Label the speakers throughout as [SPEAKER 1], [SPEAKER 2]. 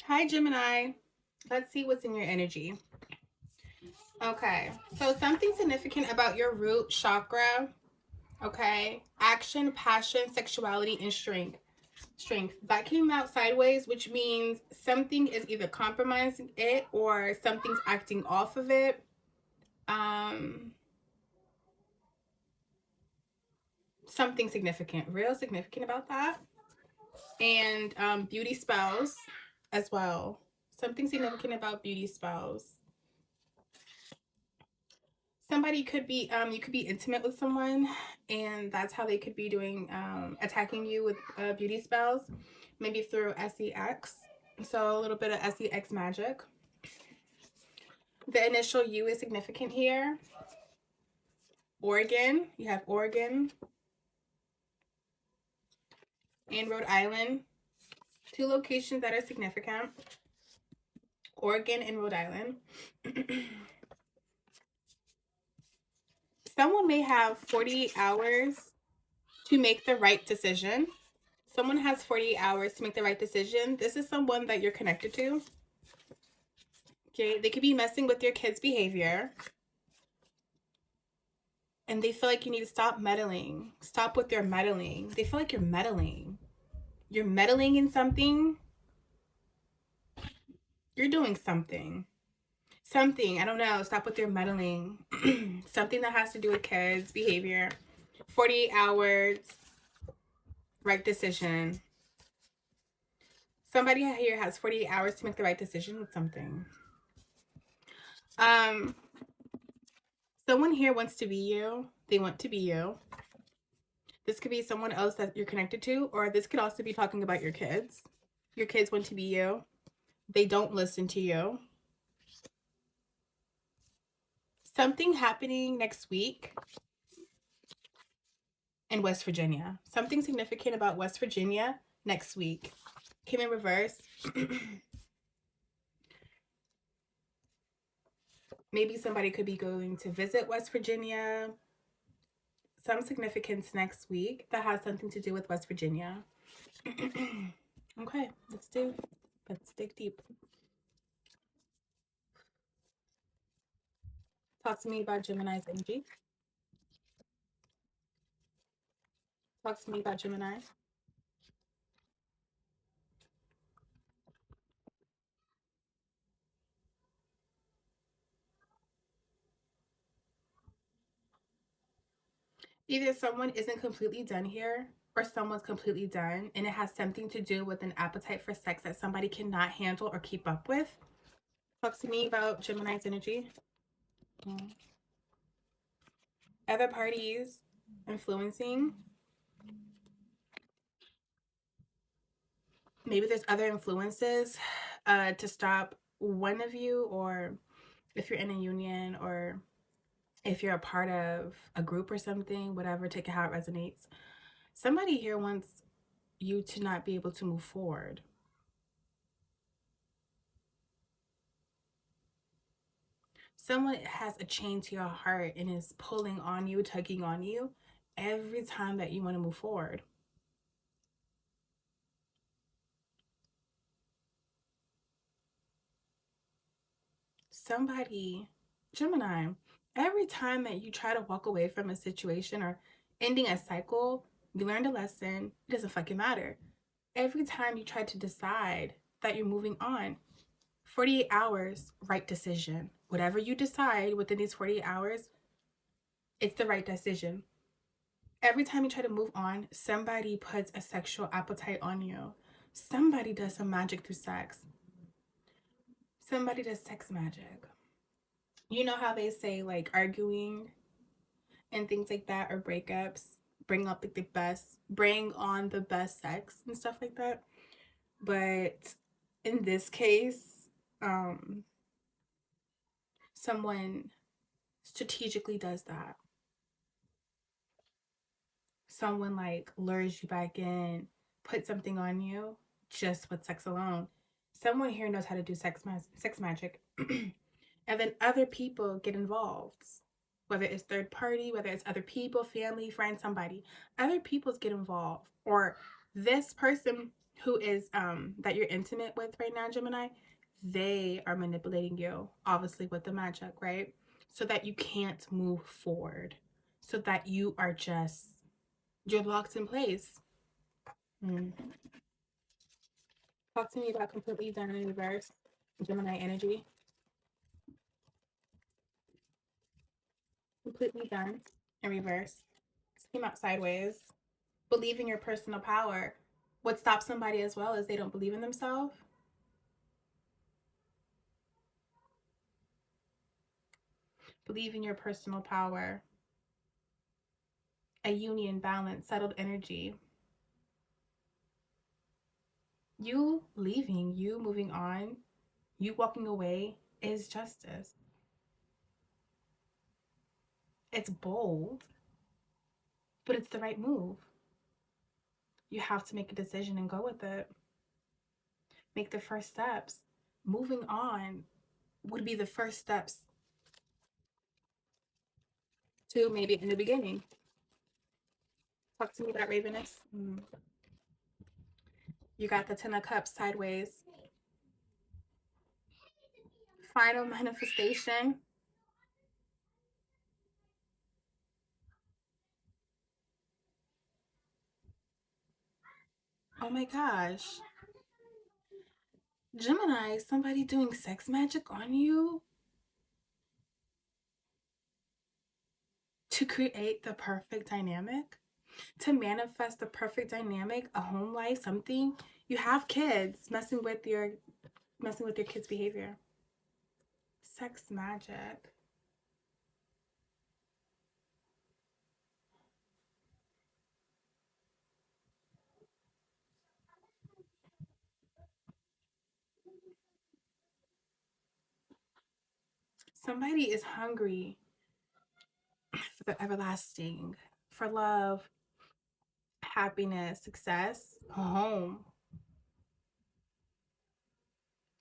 [SPEAKER 1] Hi, Gemini. Let's see what's in your energy. Okay, so something significant about your root chakra. Okay, action, passion, sexuality, and strength. That came out sideways, which means something is either compromising it or something's acting off of it. Something significant, real significant about that. And beauty spells as well. Something significant about beauty spells. Somebody could be you could be intimate with someone, and that's how they could be doing attacking you with beauty spells, maybe through sex. So a little bit of sex magic. The initial U is significant here. Oregon, you have Oregon and Rhode Island, two locations that are significant. Oregon and Rhode Island. Someone may have 48 hours to make the right decision. Someone has 48 hours to make the right decision. This is someone that you're connected to. Okay, they could be messing with your kid's behavior. And they feel like you need to stop meddling. Stop with your meddling. They feel like you're meddling. You're meddling in something. You're doing something. Something, I don't know. Stop with your meddling. Something that has to do with kids' behavior. 48 hours. Right decision. Somebody here has 48 hours to make the right decision with something. Someone here wants to be you. They want to be you. This could be someone else that you're connected to, or this could also be talking about your kids. Your kids want to be you. They don't listen to you. Something happening next week in West Virginia. Something significant about West Virginia next week. Came in reverse. Maybe somebody could be going to visit West Virginia. Some significance next week that has something to do with West Virginia. Okay, let's dig deep. Talk to me about Gemini's energy. Talk to me about Gemini. Either someone isn't completely done here or someone's completely done, and it has something to do with an appetite for sex that somebody cannot handle or keep up with. Talk to me about Gemini's energy. Other parties influencing. Maybe there's other influences to stop one of you, or if you're in a union, or if you're a part of a group or something, whatever, take it how it resonates. Somebody here wants you to not be able to move forward. Someone has a chain to your heart and is pulling on you, tugging on you every time that you want to move forward. Somebody, Gemini, every time that you try to walk away from a situation or ending a cycle, you learned a lesson, it doesn't fucking matter. Every time you try to decide that you're moving on, 48 hours, right decision. Whatever you decide within these 48 hours, it's the right decision. Every time you try to move on, somebody puts a sexual appetite on you. Somebody does some magic through sex. Somebody does sex magic. You know how they say, like, arguing and things like that, or breakups bring up like the best, bring on the best sex and stuff like that. But in this case, someone strategically does that. Someone like lures you back in, put something on you just with sex alone. Someone here knows how to do sex magic. And then other people get involved. Whether it's third party, whether it's other people, family, friends, somebody. Other people get involved. Or this person who is that you're intimate with right now, Gemini, they are manipulating you, obviously with the magic, right? So that you can't move forward. So that you're locked in place. Mm. Talk to me about completely done in reverse, Gemini energy. Completely done in reverse. Came out sideways. Believe in your personal power. What stops somebody as well is they don't believe in themselves. Believe in your personal power. A union, balance, settled energy. You leaving, you moving on, you walking away is justice. It's bold, but it's the right move. You have to make a decision and go with it. Make the first steps. Moving on would be the first steps to maybe in the beginning. Talk to me about Ravenous. You got the Ten of Cups sideways. Final manifestation. Oh my gosh. Gemini, somebody doing sex magic on you to create the perfect dynamic, to manifest the perfect dynamic, a home life, something. You have kids messing with your kids' behavior. Sex magic. Somebody is hungry for the everlasting, for love, happiness, success, home.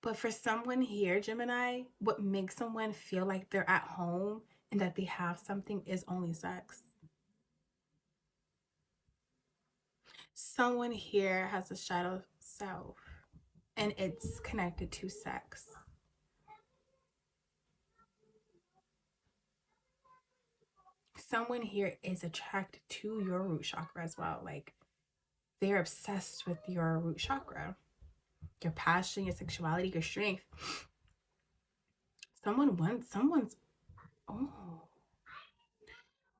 [SPEAKER 1] But for someone here, Gemini, what makes someone feel like they're at home and that they have something is only sex. Someone here has a shadow self and it's connected to sex. Someone here is attracted to your root chakra as well. Like they're obsessed with your root chakra, your passion, your sexuality, your strength. Someone's, oh.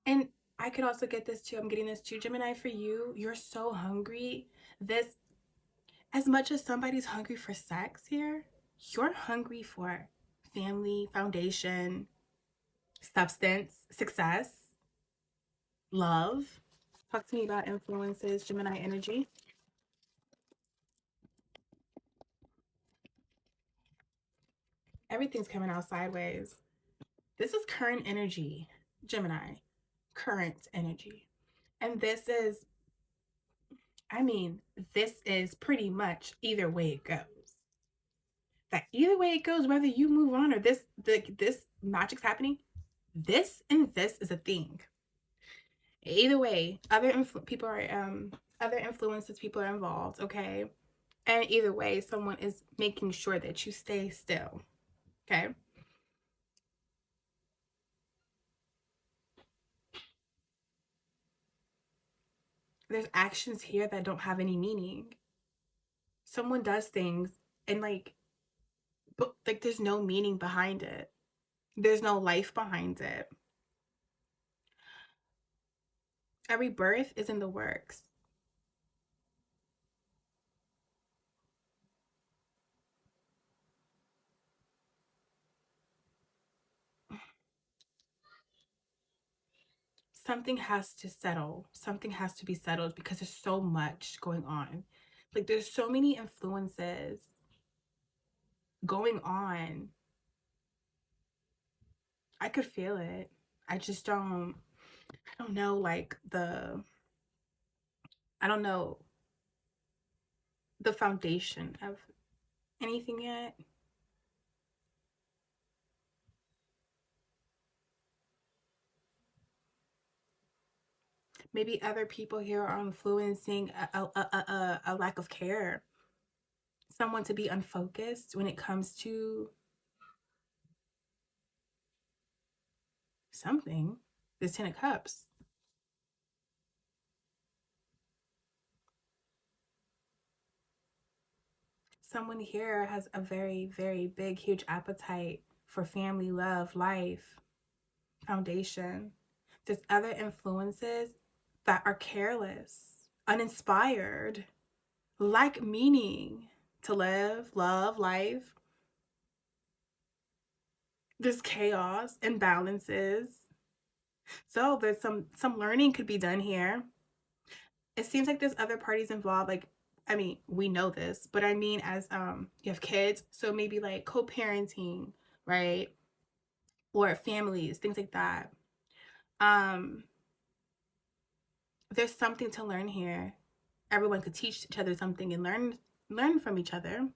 [SPEAKER 1] And I could also get this too. I'm getting this too, Gemini, for you. You're so hungry. This, as much as somebody's hungry for sex here, you're hungry for family, foundation, substance, success, love. Talk to me about influences, Gemini energy. Everything's coming out sideways. This is current energy, Gemini. Current energy. And this is, I mean, this is pretty much either way it goes. That either way it goes, whether you move on or this magic's happening, this and this is a thing. Either way, people are other influences, people are involved, okay? And either way, someone is making sure that you stay still, okay? There's actions here that don't have any meaning. Someone does things and but like there's no meaning behind it. There's no life behind it. A rebirth is in the works. Something has to settle. Something has to be settled because there's so much going on. Like there's so many influences going on. I could feel it. I just I don't know I don't know the foundation of anything yet. Maybe other people here are influencing a lack of care. someone to be unfocused when it comes to something. This Ten of Cups. Someone here has a very, very big, huge appetite for family, love, life, foundation. There's other influences that are careless, uninspired, lack meaning to live, love, life. There's chaos, imbalances. So there's some learning could be done here. It seems like there's other parties involved. Like, I mean, we know this, but I mean, as you have kids, so maybe like co-parenting, right? Or families, things like that. Um, there's something to learn here. Everyone could teach each other something and learn from each other.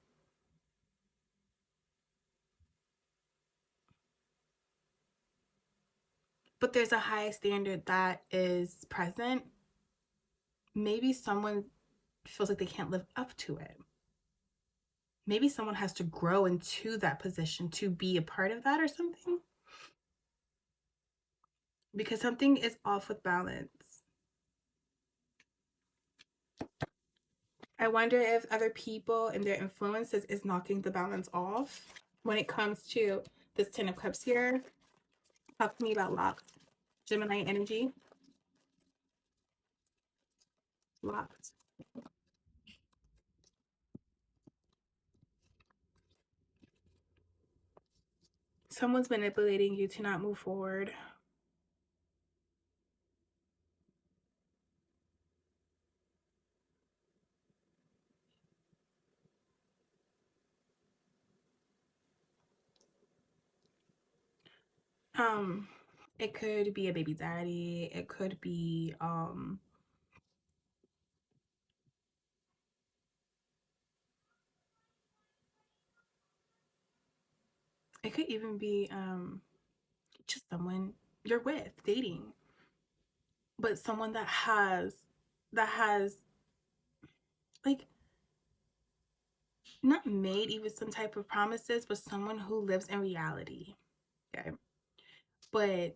[SPEAKER 1] But there's a high standard that is present. Maybe someone feels like they can't live up to it. Maybe someone has to grow into that position to be a part of that or something. Because something is off with balance. I wonder if other people and their influences is knocking the balance off when it comes to this Ten of Cups here. Talk to me about locked. Gemini energy. Locked. Someone's manipulating you to not move forward. Um, it could be a baby daddy. It could be it could even be just someone you're with, dating. But someone that has like not made even some type of promises, but someone who lives in reality. Okay. But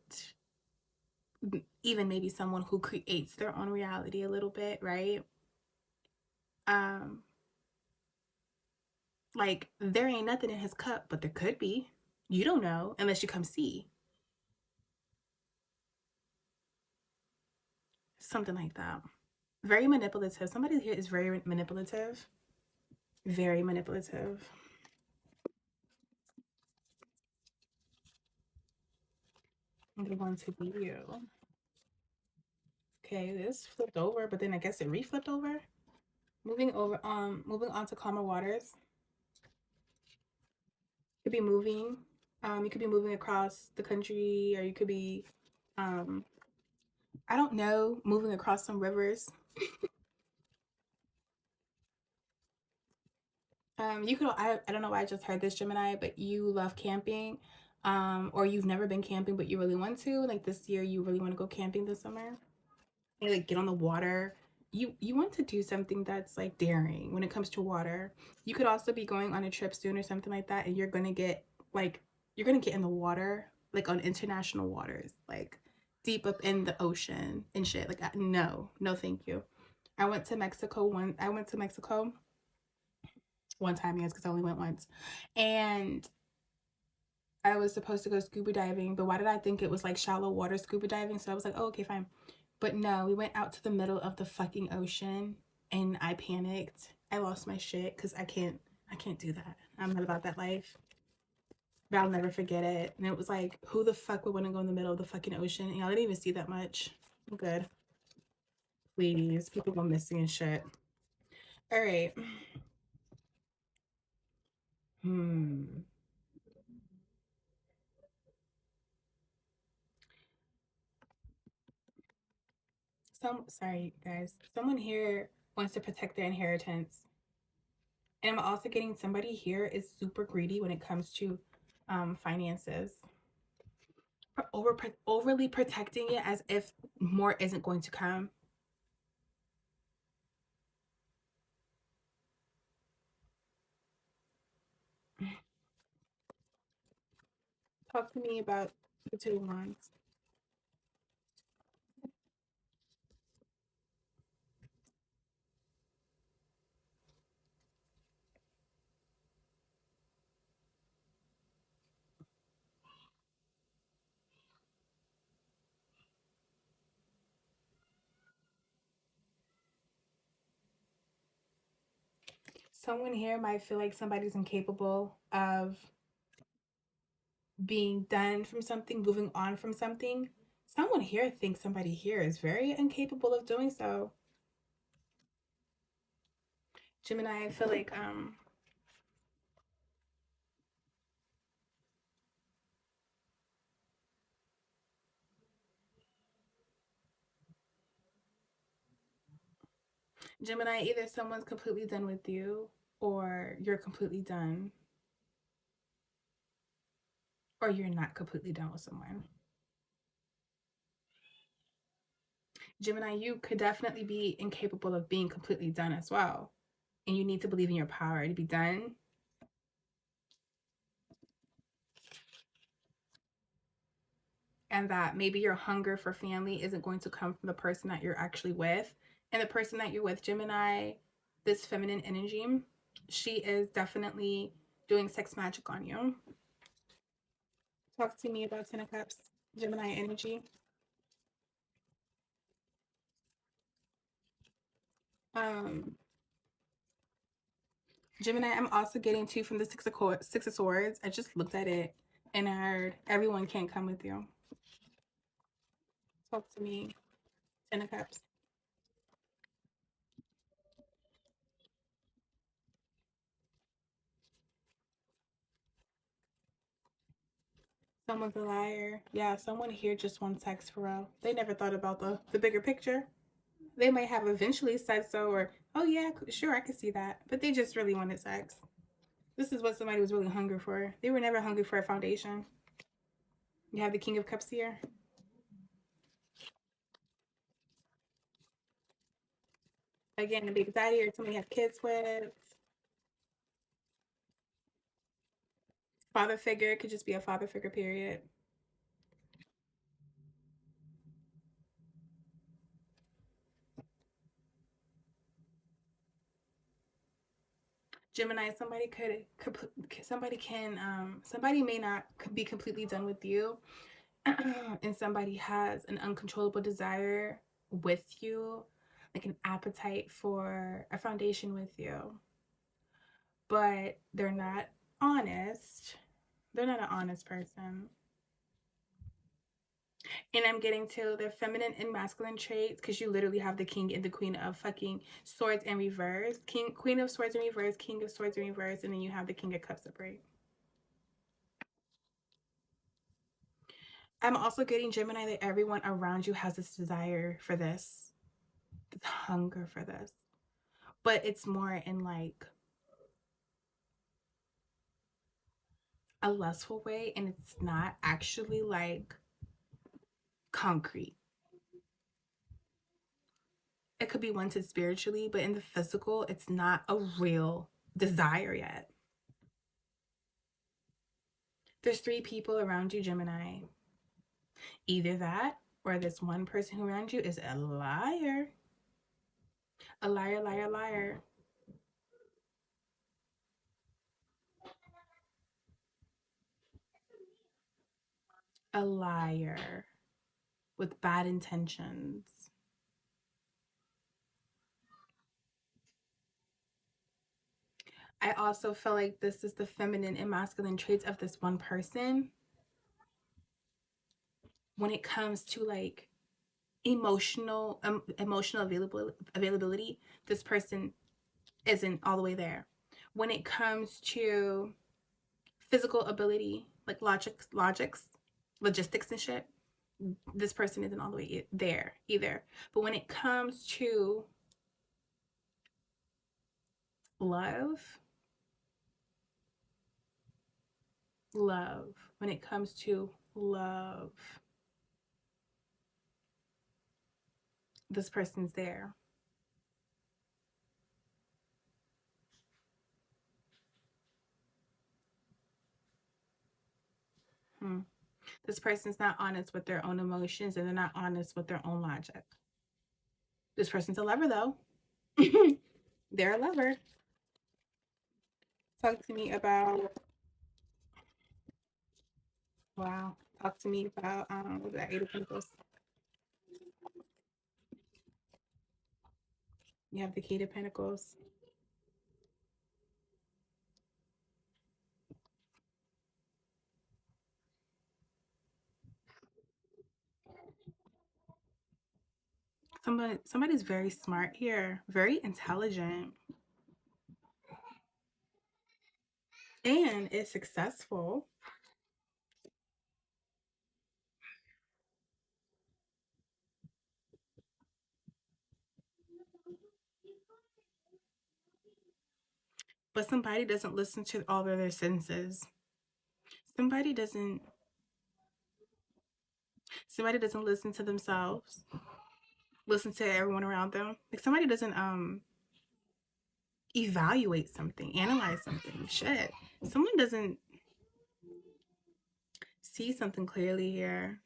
[SPEAKER 1] even maybe someone who creates their own reality a little bit, right? Um, like there ain't nothing in his cup, but there could be. You don't know unless you come see. Something like that. Very manipulative. Somebody here is very manipulative. Very manipulative. The ones who beat you. Okay, this flipped over, but then I guess it reflipped over. Moving on to calmer waters. Could be moving. You could be moving across the country, or you could be, um, I don't know, moving across some rivers. You could, I don't know why I just heard this, Gemini, but you love camping, or you've never been camping, but you really want to. Like this year, you really want to go camping this summer. And like get on the water. You want to do something that's like daring when it comes to water. You could also be going on a trip soon or something like that, and like you're gonna get in the water like on international waters, like deep up in the ocean and shit. Like no, no, thank you. I went to Mexico one time, yes, because I only went once, and I was supposed to go scuba diving, but why did I think it was like shallow water scuba diving? So I was like, oh, okay, fine. But no, we went out to the middle of the fucking ocean and I panicked. I lost my shit because I can't do that. I'm not about that life. But I'll never forget it. And it was like, who the fuck would want to go in the middle of the fucking ocean? And y'all didn't even see that much. I'm good. Please. People go missing and shit. All right. Hmm. Sorry guys. Someone here wants to protect their inheritance. And I'm also getting somebody here is super greedy when it comes to finances. Overly protecting it as if more isn't going to come. Talk to me about the Two of Wands. Someone here might feel like somebody's incapable of being done from something, moving on from something. Someone here thinks somebody here is very incapable of doing so. Gemini, I feel like Gemini, either someone's completely done with you or you're completely done, or you're not completely done with someone. Gemini, you could definitely be incapable of being completely done as well. And you need to believe in your power to be done. And that maybe your hunger for family isn't going to come from the person that you're actually with. And the person that you're with, Gemini, this feminine energy, she is definitely doing sex magic on you. Talk to me about Ten of Cups, Gemini energy. Um, Gemini, I'm also getting two from the Six of Swords. I just looked at it and I heard everyone can't come with you. Talk to me, Ten of Cups. Someone's a liar. Yeah, someone here just wants sex for real. They never thought about the bigger picture. They might have eventually said so, or, oh yeah, sure, I could see that. But they just really wanted sex. This is what somebody was really hungry for. They were never hungry for a foundation. You have the King of Cups here. Again, a baby daddy or somebody you have kids with. Father figure, could just be a father figure, period. Gemini, somebody may not be completely done with you, and somebody has an uncontrollable desire with you, like an appetite for a foundation with you, but they're not honest. They're not an honest person. And I'm getting to their feminine and masculine traits because you literally have the king and the queen of fucking swords in reverse. Queen of swords in reverse, king of swords in reverse, and then you have the king of cups upright. I'm also getting Gemini that everyone around you has this desire for this hunger for this, but it's more in like a lustful way, and it's not actually like concrete. It could be wanted spiritually, but in the physical, it's not a real desire yet. There's three people around you, Gemini. Either that or this one person who around you is a liar. A liar, liar, liar. A liar with bad intentions. I also feel like this is the feminine and masculine traits of this one person when it comes to like emotional availability. This person isn't all the way there. When it comes to physical ability, like logistics and shit, this person isn't all the way there either. But when it comes to love, love, when it comes to love, this person's there. This person's not honest with their own emotions, and they're not honest with their own logic. This person's a lover, though. They're a lover. Talk to me about, wow. Talk to me about, what was that, Eight of Pentacles? You have the Key to Pentacles. Somebody's very smart here, very intelligent, and is successful. But somebody doesn't listen to all of their senses. Somebody doesn't somebody doesn't listen to themselves, listen to everyone around them. Like somebody doesn't evaluate something, analyze something. Shit. Someone doesn't see something clearly here.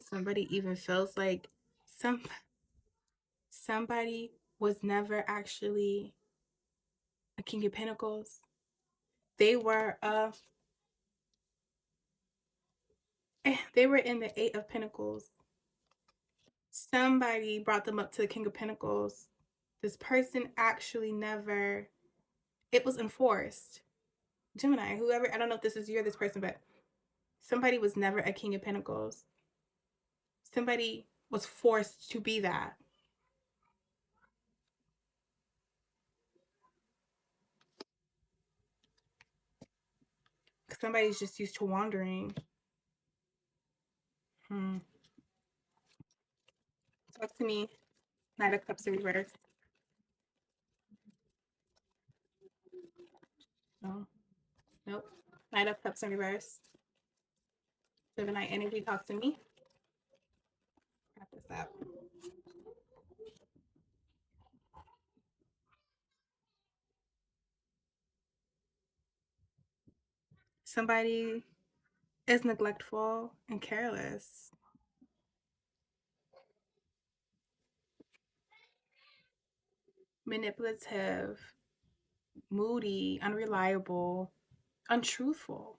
[SPEAKER 1] Somebody even feels like somebody was never actually a King of Pentacles. They were they were in the Eight of Pentacles. Somebody brought them up to the King of Pentacles. This person actually never, it was enforced. Gemini, whoever, I don't know if this is you or this person, but somebody was never a King of Pentacles. Somebody was forced to be that. Somebody's just used to wandering. Talk to me. Knight of Cups in reverse. No. Nope. Knight of Cups in reverse. Gemini energy, talk to me. Wrap this up. Somebody is neglectful and careless. Manipulative, moody, unreliable, untruthful.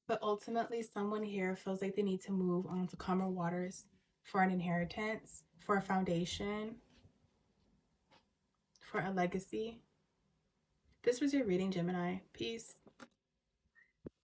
[SPEAKER 1] But ultimately, someone here feels like they need to move on to calmer waters for an inheritance, for a foundation, for a legacy. This was your reading, Gemini. Peace.